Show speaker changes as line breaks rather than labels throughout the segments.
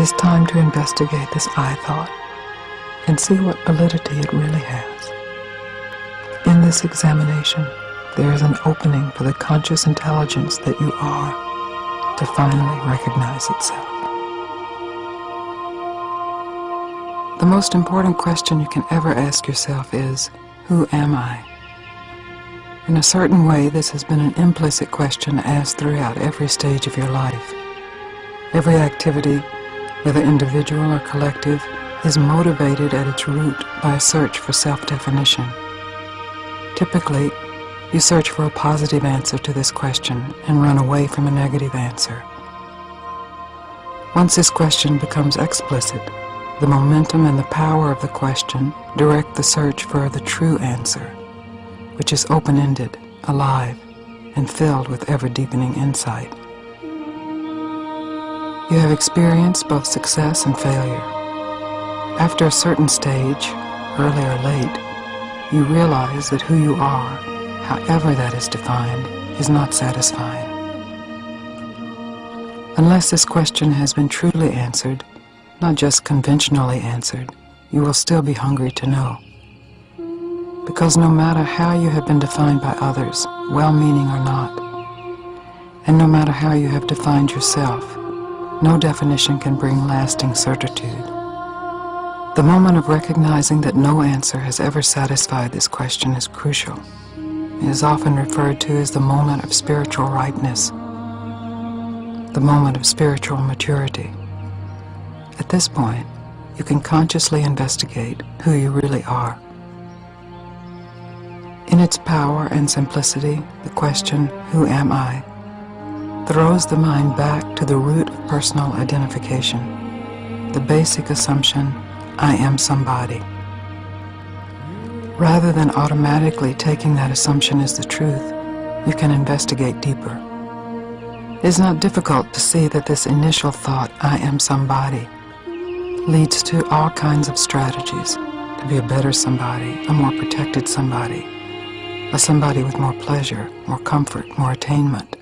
is time to investigate this I thought and see what validity it really has. In this examination, there is an opening for the conscious intelligence that you are to finally recognize itself. The most important question you can ever ask yourself is, who am I? In a certain way, this has been an implicit question asked throughout every stage of your life. Every activity, whether individual or collective, is motivated at its root by a search for self-definition. Typically, you search for a positive answer to this question and run away from a negative answer. Once this question becomes explicit, the momentum and the power of the question direct the search for the true answer, which is open-ended, alive, and filled with ever-deepening insight. You have experienced both success and failure. After a certain stage, early or late, you realize that who you are, however that is defined, is not satisfying. Unless this question has been truly answered, not just conventionally answered, you will still be hungry to know. Because no matter how you have been defined by others, well-meaning or not, and no matter how you have defined yourself, no definition can bring lasting certitude. The moment of recognizing that no answer has ever satisfied this question is crucial. It is often referred to as the moment of spiritual ripeness, the moment of spiritual maturity. At this point, you can consciously investigate who you really are. In its power and simplicity, the question, who am I, throws the mind back to the root of personal identification, the basic assumption, I am somebody. Rather than automatically taking that assumption as the truth, you can investigate deeper. It is not difficult to see that this initial thought, I am somebody, leads to all kinds of strategies to be a better somebody, a more protected somebody, a somebody with more pleasure, more comfort, more attainment.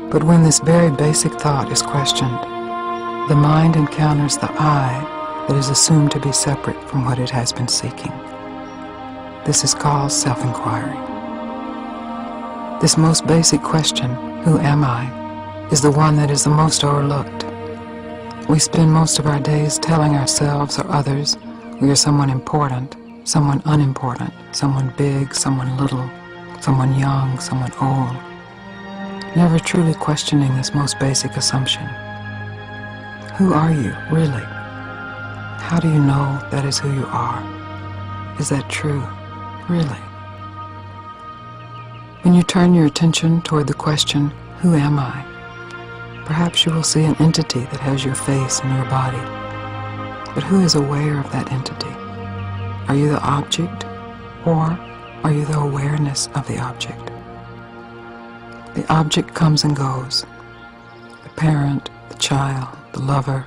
But when this very basic thought is questioned, the mind encounters the I that is assumed to be separate from what it has been seeking. This is called self-inquiry. This most basic question, who am I, is the one that is the most overlooked. We spend most of our days telling ourselves or others we are someone important, someone unimportant, someone big, someone little, someone young, someone old, never truly questioning this most basic assumption. Who are you, really? How do you know that is who you are? Is that true, really? When you turn your attention toward the question, who am I? Perhaps you will see an entity that has your face and your body. But who is aware of that entity? Are you the object, or are you the awareness of the object? The object comes and goes. The parent, the child, the lover,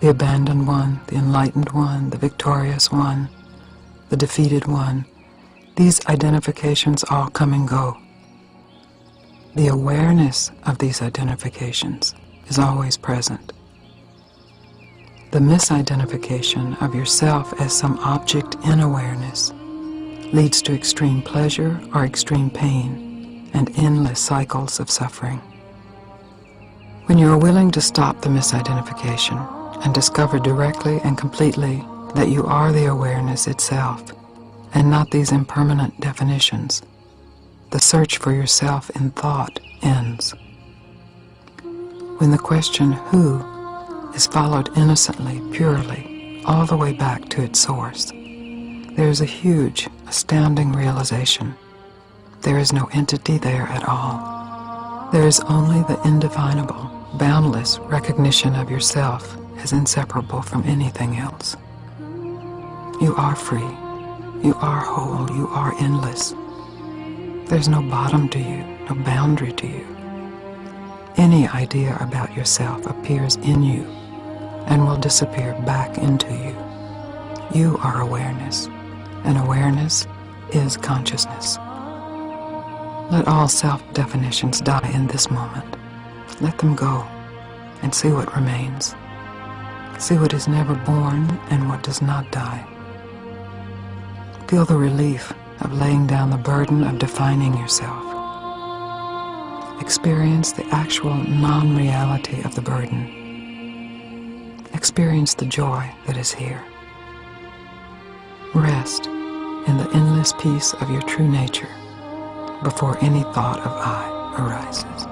the abandoned one, the enlightened one, the victorious one, the defeated one. These identifications all come and go. The awareness of these identifications is always present. The misidentification of yourself as some object in awareness leads to extreme pleasure or extreme pain and endless cycles of suffering. When you are willing to stop the misidentification and discover directly and completely that you are the awareness itself and not these impermanent definitions, the search for yourself in thought ends. When the question, who, is followed innocently, purely, all the way back to its source, there is a huge, astounding realization. There is no entity there at all. There is only the indefinable, boundless recognition of yourself as inseparable from anything else. You are free. You are whole. You are endless. There's no bottom to you, no boundary to you. Any idea about yourself appears in you and will disappear back into you. You are awareness, and awareness is consciousness. Let all self-definitions die in this moment. Let them go and see what remains. See what is never born and what does not die. Feel the relief of laying down the burden of defining yourself. Experience the actual non-reality of the burden. Experience the joy that is here. Rest in the endless peace of your true nature before any thought of I arises.